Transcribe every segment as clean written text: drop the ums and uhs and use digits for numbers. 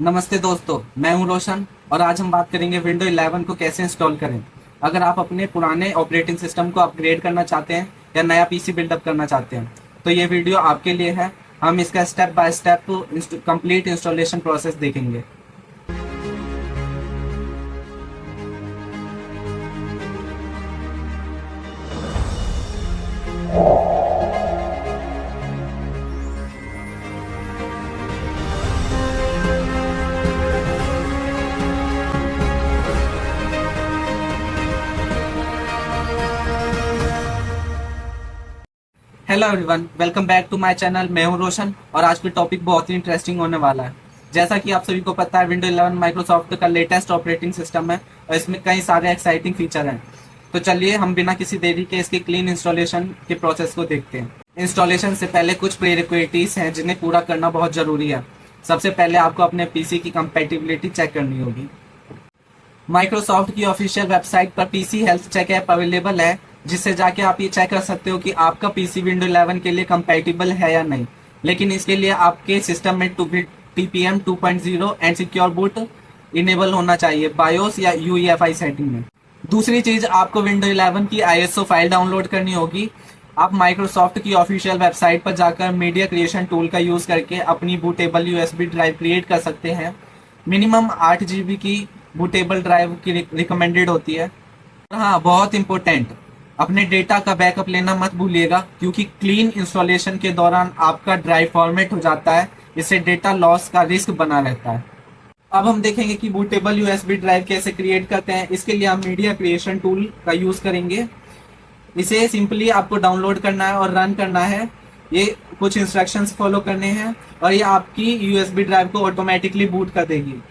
नमस्ते दोस्तों, मैं हूं रोशन और आज हम बात करेंगे विंडो 11 को कैसे इंस्टॉल करें। अगर आप अपने पुराने ऑपरेटिंग सिस्टम को अपग्रेड करना चाहते हैं या नया पीसी बिल्डअप करना चाहते हैं तो ये वीडियो आपके लिए है। हम इसका step by step complete installation process देखेंगे। Hello everyone, welcome back to my channel. मैं हूं रोशन और आज का टॉपिक बहुत ही इंटरेस्टिंग होने वाला है। जैसा कि आप सभी को पता है, विंडो 11 माइक्रोसॉफ्ट का लेटेस्ट ऑपरेटिंग सिस्टम है और इसमें कई सारे एक्साइटिंग फीचर हैं। तो चलिए हम बिना किसी देरी के इसके क्लीन इंस्टॉलेशन के प्रोसेस को देखते हैं। इंस्टॉलेशन से पहले कुछ प्रीरिक्विजिट्स हैं जिन्हें पूरा करना बहुत जरूरी है। सबसे पहले आपको अपने पीसी की कंपैटिबिलिटी चेक करनी होगी। माइक्रोसॉफ्ट की ऑफिशियल वेबसाइट पर PC health check app available है, जिससे जाके आप ये चेक कर सकते हो कि आपका पीसी विंडो 11 के लिए कंपैटिबल है या नहीं। लेकिन इसके लिए आपके सिस्टम में TPM 2.0 and secure boot enable होना चाहिए बायोस या यूईएफआई सेटिंग में। दूसरी चीज, आपको विंडो 11 की आईएसओ फाइल डाउनलोड करनी होगी। आप माइक्रोसॉफ्ट की ऑफिशियल वेबसाइट पर जाकर मीडिया क्रिएशन टूल का यूज करके अपनी बूटेबल यूएसबी ड्राइव क्रिएट कर सकते हैं। मिनिमम 8 GB की बूटेबल ड्राइव की रिकमेंडेड होती है। हाँ, बहुत इंपॉर्टेंट, अपने डेटा का बैकअप लेना मत भूलिएगा, क्योंकि क्लीन इंस्टॉलेशन के दौरान आपका ड्राइव फॉर्मेट हो जाता है। इससे डेटा लॉस का रिस्क बना रहता है। अब हम देखेंगे कि बूटेबल यूएसबी ड्राइव कैसे क्रिएट करते हैं। इसके लिए हम मीडिया क्रिएशन टूल का यूज करेंगे। इसे सिंपली आपको डाउनलोड करना है और रन करना है। ये कुछ इंस्ट्रक्शंस फॉलो करने हैं और ये आपकी यूएसबी ड्राइव को ऑटोमेटिकली बूट कर देगी।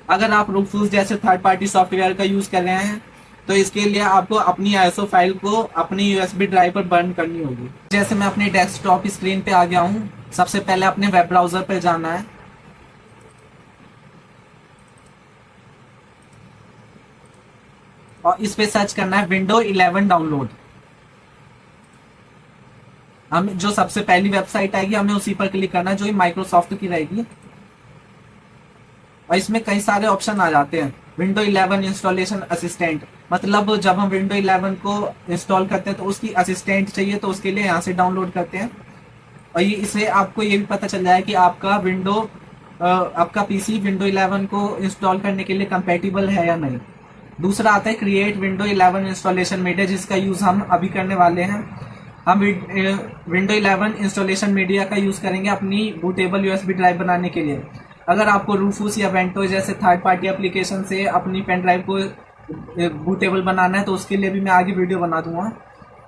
अगर आप रूफूस जैसे थर्ड पार्टी सॉफ्टवेयर का यूज कर रहे हैं तो इसके लिए आपको अपनी आईएसओ फाइल को अपनी यूएसबी ड्राइव पर बर्न करनी होगी। जैसे मैं अपनी डेस्कटॉप स्क्रीन पे आ गया हूँ। सबसे पहले अपने वेब ब्राउजर पर जाना है और इस पे सर्च करना है विंडो 11 डाउनलोड। हम जो सबसे पहली वेबसाइट आएगी हमें उसी पर क्लिक करना है, जो माइक्रोसॉफ्ट की रहेगी। और इसमें कई सारे ऑप्शन आ जाते हैं। विंडो 11 इंस्टॉलेशन असिस्टेंट, मतलब जब हम विंडो 11 को इंस्टॉल करते हैं तो उसकी असिस्टेंट चाहिए, तो उसके लिए यहाँ से डाउनलोड करते हैं। और ये इससे आपको ये भी पता चल जाए कि आपका पीसी विंडो 11 को इंस्टॉल करने के लिए कंपैटिबल है या नहीं। दूसरा आता है क्रिएट विंडो 11 इंस्टॉलेशन मीडिया, जिसका यूज हम अभी करने वाले हैं। हम विंडो 11 इंस्टॉलेशन मीडिया का यूज करेंगे अपनी बूटेबल यूएसबी ड्राइव बनाने के लिए। अगर आपको रूफूस या वेंटो जैसे थर्ड पार्टी एप्लीकेशन से अपनी पेन ड्राइव को बूटेबल बनाना है तो उसके लिए भी मैं आगे वीडियो बना दूंगा।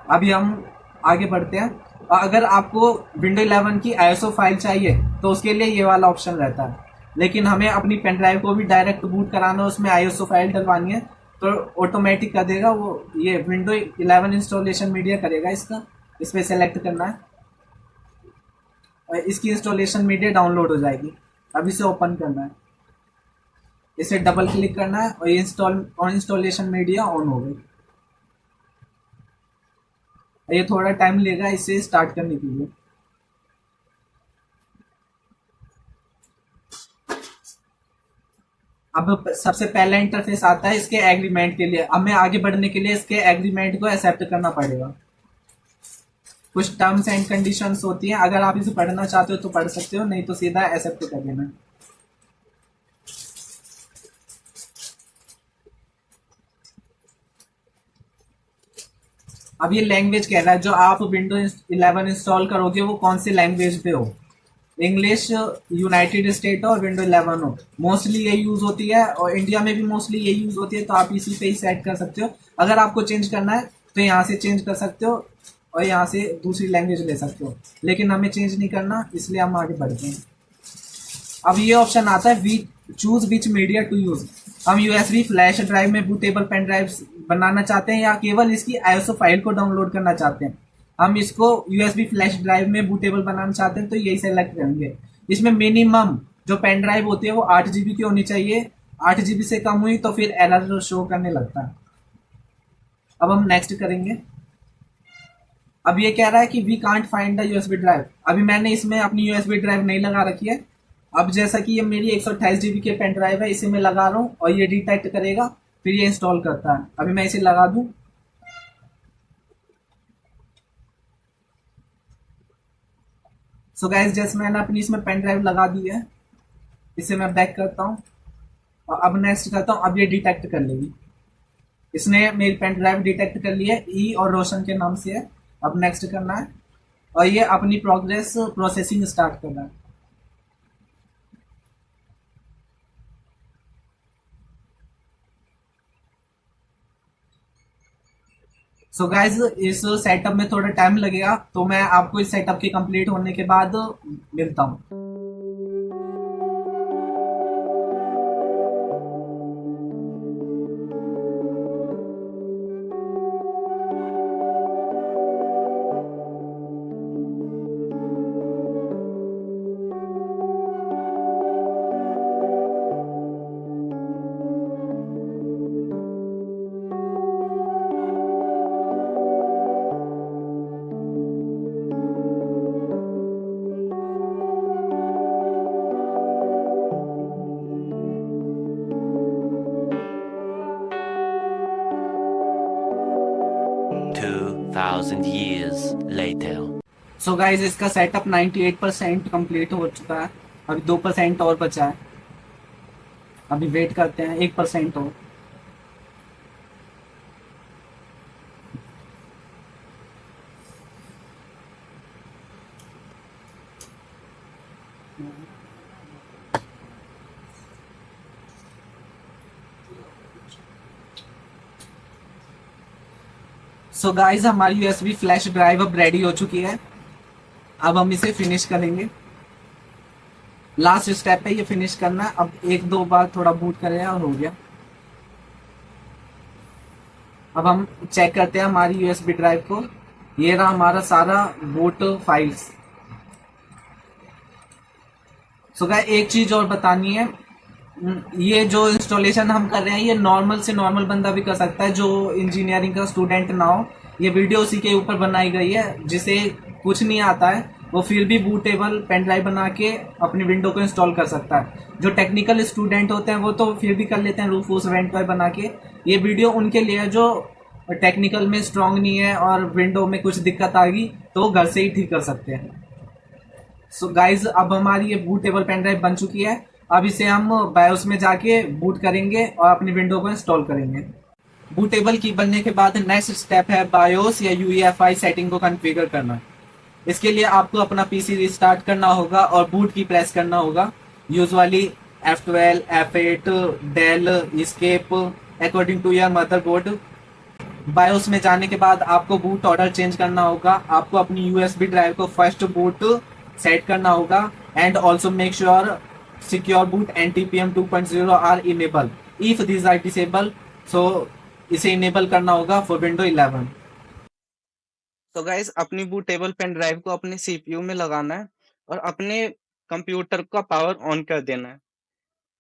अभी हम आगे बढ़ते हैं। और अगर आपको विंडो 11 की आईएसओ फाइल चाहिए तो उसके लिए ये वाला ऑप्शन रहता है। लेकिन हमें अपनी पेन ड्राइव को भी डायरेक्ट बूट कराना है, उसमें आईएसओ फाइल डलवानी है तो ऑटोमेटिक कर देगा वो। ये विंडो 11 इंस्टॉलेशन मीडिया करेगा इसका। इस पर सेलेक्ट करना है और इसकी इंस्टॉलेशन मीडिया डाउनलोड हो जाएगी। अब इसे ओपन करना है, इसे डबल क्लिक करना है और इंस्टॉलेशन मीडिया ऑन हो गई। ये थोड़ा टाइम लेगा इसे स्टार्ट करने के लिए। अब सबसे पहला इंटरफेस आता है इसके एग्रीमेंट के लिए। हमें आगे बढ़ने के लिए इसके एग्रीमेंट को एक्सेप्ट करना पड़ेगा। कुछ टर्म्स एंड कंडीशंस होती हैं, अगर आप इसे पढ़ना चाहते हो तो पढ़ सकते हो, नहीं तो सीधा एक्सेप्ट कर देना। अब ये लैंग्वेज कह रहा है जो आप विंडो 11 इंस्टॉल करोगे वो कौन से लैंग्वेज पे हो। इंग्लिश, यूनाइटेड स्टेट और विंडो 11 हो। मोस्टली ये यूज होती है और इंडिया में भी मोस्टली ये यूज होती है, तो आप इसी पे ही सेट कर सकते हो। अगर आपको चेंज करना है तो यहाँ से चेंज कर सकते हो और यहाँ से दूसरी लैंग्वेज ले सकते हो, लेकिन हमें चेंज नहीं करना, इसलिए हम आगे बढ़ते हैं। अब ये ऑप्शन आता है choose which media to use. हम यूएसबी फ्लैश ड्राइव में बूटेबल पेन ड्राइव बनाना चाहते हैं या केवल इसकी आईएसओ फाइल को डाउनलोड करना चाहते हैं। हम इसको यूएसबी फ्लैश ड्राइव में बूटेबल बनाना चाहते हैं तो यही सेलेक्ट करेंगे। इसमें मिनिमम जो पेन ड्राइव होती है वो 8 GB की होनी चाहिए। 8 GB से कम हुई तो फिर एरर शो करने लगता है। अब हम नेक्स्ट करेंगे। अब ये कह रहा है कि we can't find the USB drive. अभी मैंने इसमें अपनी यूएसबी ड्राइव नहीं लगा रखी है। अब जैसा कि ये मेरी 128 GB की पेन ड्राइव है, इसे मैं लगा रहा हूँ और ये डिटेक्ट करेगा, फिर ये इंस्टॉल करता है। अभी मैं इसे लगा दूं। सो गाइस, जैसे मैंने अपनी इसमें पेन ड्राइव लगा दी है, इसे मैं बैक करता हूँ और अब नेक्स्ट करता हूँ। अब ये डिटेक्ट कर लेगी, इसने मेरी पेन ड्राइव डिटेक्ट कर लिया है, ई और रोशन के नाम से है। अब नेक्स्ट करना है और ये अपनी प्रोग्रेस प्रोसेसिंग स्टार्ट करना है। सो गाइज, इस सेटअप में थोड़ा टाइम लगेगा, तो मैं आपको इस सेटअप के कंप्लीट होने के बाद मिलता हूँ। 2,000 years later. सो गाइज, इसका सेटअप 98% कंप्लीट हो चुका है। अभी 2% और बचा है। अभी वेट करते हैं 1% और। सो गाइज, हमारी यूएसबी फ्लैश ड्राइव अब रेडी हो चुकी है। अब हम इसे फिनिश करेंगे। लास्ट स्टेप है ये फिनिश करना। अब एक दो बार थोड़ा बूट करेगा और हो गया। अब हम चेक करते हैं हमारी यूएसबी ड्राइव को। ये रहा हमारा सारा बूट फाइल्स। सो गाइस, एक चीज और बतानी है। ये जो इंस्टॉलेशन हम कर रहे हैं, ये नॉर्मल से नॉर्मल बंदा भी कर सकता है, जो इंजीनियरिंग का स्टूडेंट ना हो। ये वीडियो उसी के ऊपर बनाई गई है, जिसे कुछ नहीं आता है वो फिर भी बूटेबल पेन ड्राइव बना के अपनी विंडो को इंस्टॉल कर सकता है। जो टेक्निकल स्टूडेंट होते हैं वो तो फिर भी कर लेते हैं रूफूस रेंटॉय बना के। ये वीडियो उनके लिए है जो टेक्निकल में स्ट्रांग नहीं है और विंडो में कुछ दिक्कत आ गई तो वो घर से ही ठीक कर सकते हैं। सो गाइज, अब हमारी ये बूटेबल पेन ड्राइव बन चुकी है। अब इसे हम बायोस में जाके बूट करेंगे और अपनी विंडो को इंस्टॉल करेंगे। बूटेबल की बनने के बाद नेक्स्ट स्टेप है बायोस या यूईएफआई सेटिंग को कॉन्फ़िगर करना। इसके लिए आपको अपना पीसी रिस्टार्ट करना होगा और बूट की प्रेस करना होगा। Usually F12, F8, Del, escape according to your motherboard. BIOS में जाने के बाद आपको बूट ऑर्डर चेंज करना होगा। आपको अपनी यूएसबी ड्राइव को फर्स्ट बूट सेट करना होगा and also make sure secure boot and TPM 2.0 are enable. If this are disable, so इसे इनेबल करना होगा फॉर विंडो 11। तो गाइस, अपनी बूटेबल पेन ड्राइव को अपने सीपीयू में लगाना है और अपने कंप्यूटर का पावर ऑन कर देना है।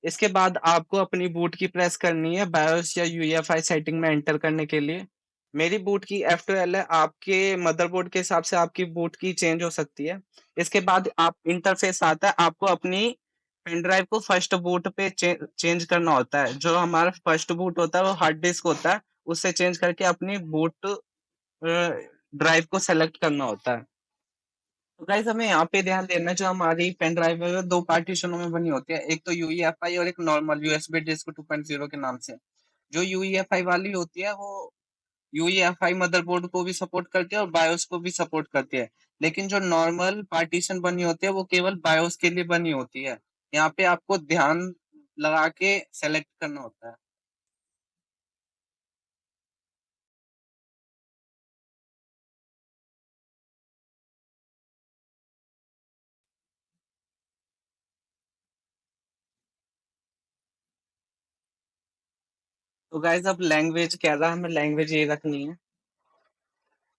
इसके बाद आपको अपनी बूट की प्रेस करनी है बायोस या यूईएफआई सेटिंग में एंटर करने के लिए। मेरी बूट की F12 है, आपके मदरबोर्ड के हिसाब से आपकी बूट की चेंज हो सकती है। इसके बाद आप इंटरफेस आता है, आपको अपनी पेन ड्राइव को फर्स्ट बूट पे चेंज करना होता है। जो हमारा फर्स्ट बूट होता है वो हार्ड डिस्क होता है, उससे चेंज करके अपनी बूट ड्राइव को सेलेक्ट करना होता है। तो गाइस, हमें यहाँ पे ध्यान देना है, जो हमारी पेन ड्राइव है वो दो पार्टीशनों में बनी होती है, एक तो यूईएफआई और एक नॉर्मल यूएसबी डिस्क 2.0 के नाम से। जो यूईएफआई वाली होती है वो यूईएफआई मदरबोर्ड को भी सपोर्ट करती है और बायोस को भी सपोर्ट करती है। लेकिन जो नॉर्मल पार्टीशन बनी होती है वो केवल बायोस के लिए बनी होती है। यहाँ पे आपको ध्यान लगा के सेलेक्ट करना होता है। तो गाइस, अब लैंग्वेज कह रहा है, हमें लैंग्वेज ये रखनी है।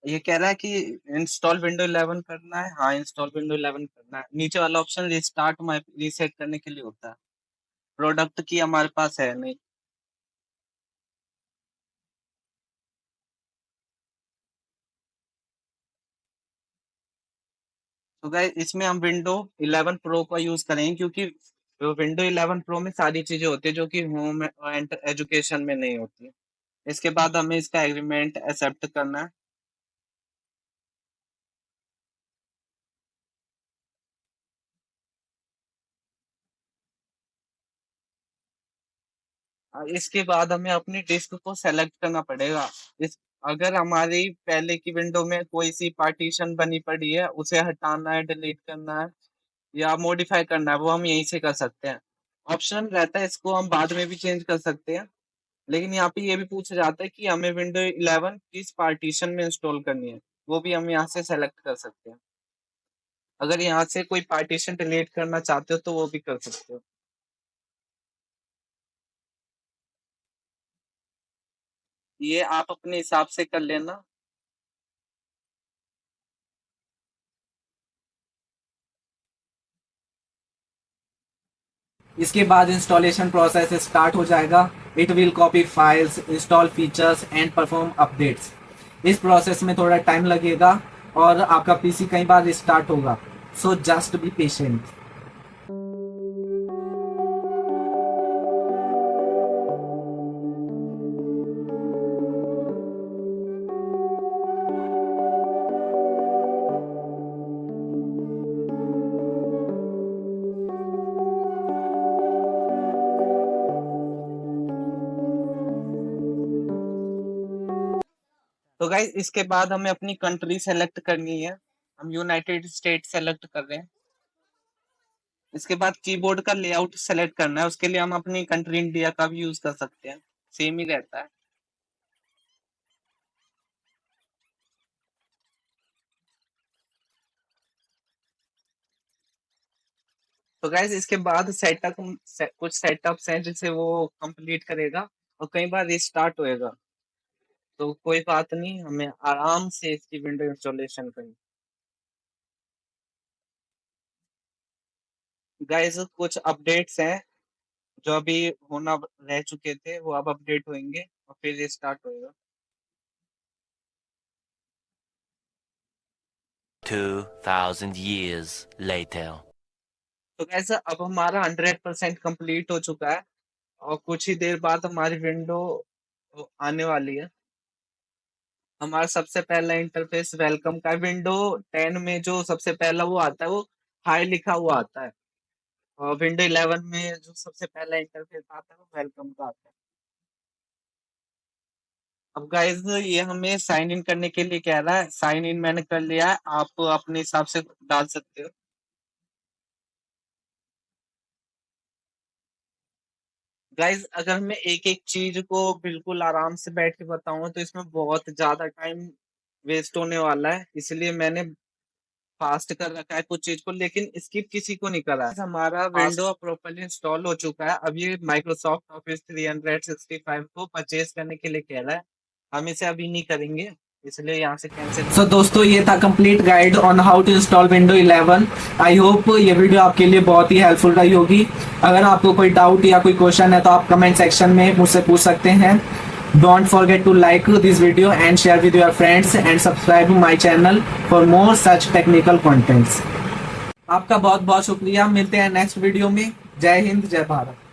ये कह रहा है कि इंस्टॉल विंडो 11 करना है। हाँ, इंस्टॉल विंडो 11 करना है। नीचे वाला ऑप्शन रिस्टार्ट माई रीसेट करने के लिए होता है। प्रोडक्ट की हमारे पास है नहीं। तो गाइस इसमें हम विंडो 11 प्रो का यूज करेंगे, क्योंकि विंडो 11 प्रो में सारी चीजें होती है जो कि होम एंड एजुकेशन में नहीं होती। इसके बाद हमें इसका एग्रीमेंट एक्सेप्ट करना है। इसके बाद हमें अपनी डिस्क को सेलेक्ट करना पड़ेगा। इस अगर हमारी पहले की विंडो में कोई सी पार्टीशन बनी पड़ी है, उसे हटाना है, डिलीट करना है या मॉडिफाई करना है, वो हम यहीं से कर सकते हैं। ऑप्शन रहता है, इसको हम बाद में भी चेंज कर सकते हैं, लेकिन यहाँ पे ये भी पूछा जाता है कि हमें विंडो 11 किस पार्टीशन में इंस्टॉल करनी है, वो भी हम यहाँ से सेलेक्ट कर सकते हैं। अगर यहाँ से कोई पार्टीशन डिलीट करना चाहते हो तो वो भी कर सकते हो। ये आप अपने हिसाब से कर लेना। इसके बाद इंस्टॉलेशन प्रोसेस स्टार्ट हो जाएगा। It will copy files, install features and perform updates. इस प्रोसेस में थोड़ा टाइम लगेगा और आपका पीसी कई बार रिस्टार्ट होगा, सो जस्ट बी पेशेंट। तो गाइस इसके बाद हमें अपनी कंट्री सेलेक्ट करनी है। हम यूनाइटेड स्टेट सेलेक्ट कर रहे हैं। इसके बाद कीबोर्ड का लेआउट सेलेक्ट करना है। उसके लिए हम अपनी कंट्री इंडिया का भी यूज कर सकते हैं, सेम ही रहता है। तो गाइस इसके बाद कुछ सेटअप्स हैं जिसे वो कंप्लीट करेगा और कई बार रिस्टार्ट होएगा, तो कोई बात नहीं, हमें आराम से इसकी विंडो इंस्टॉलेशन करनी। गाइस कुछ अपडेट्स हैं जो अभी होना रह चुके थे, वो अब अपडेट होंगे और फिर रिस्टार्ट होएगा। 2,000 years later. तो गाइस अब हमारा 100% कंप्लीट हो चुका है और कुछ ही देर बाद हमारी विंडो आने वाली है। हमारा सबसे पहला इंटरफेस वेलकम का है। विंडो 10 में जो सबसे पहला वो आता है, वो हाई लिखा हुआ आता है, और विंडो 11 में जो सबसे पहला इंटरफेस आता है वो वेलकम का आता है। अब गाइस ये हमें साइन इन करने के लिए कह रहा है। साइन इन मैंने कर लिया है, आप अपने हिसाब से डाल सकते हो। गाइस अगर मैं एक एक चीज को बिल्कुल आराम से बैठ के बताऊं तो इसमें बहुत ज्यादा टाइम वेस्ट होने वाला है, इसलिए मैंने फास्ट कर रखा है कुछ चीज को, लेकिन स्किप किसी को नहीं करा है। हमारा विंडो प्रॉपर्ली इंस्टॉल हो चुका है। अब ये माइक्रोसॉफ्ट ऑफिस 365 को परचेज करने के लिए कह रहा है। हम इसे अभी नहीं करेंगे, इसलिए यहाँ से कैंसिल। सो दोस्तों ये था complete guide on how to install window 11। I hope ये वीडियो आपके लिए बहुत ही हेल्पफुल रही होगी। अगर आपको कोई डाउट या कोई क्वेश्चन है तो आप कमेंट सेक्शन में मुझसे पूछ सकते हैं। Don't forget to like this video and share with your friends and subscribe to my channel for more such technical contents. आपका बहुत बहुत शुक्रिया। मिलते हैं नेक्स्ट वीडियो में। जय हिंद, जय भारत।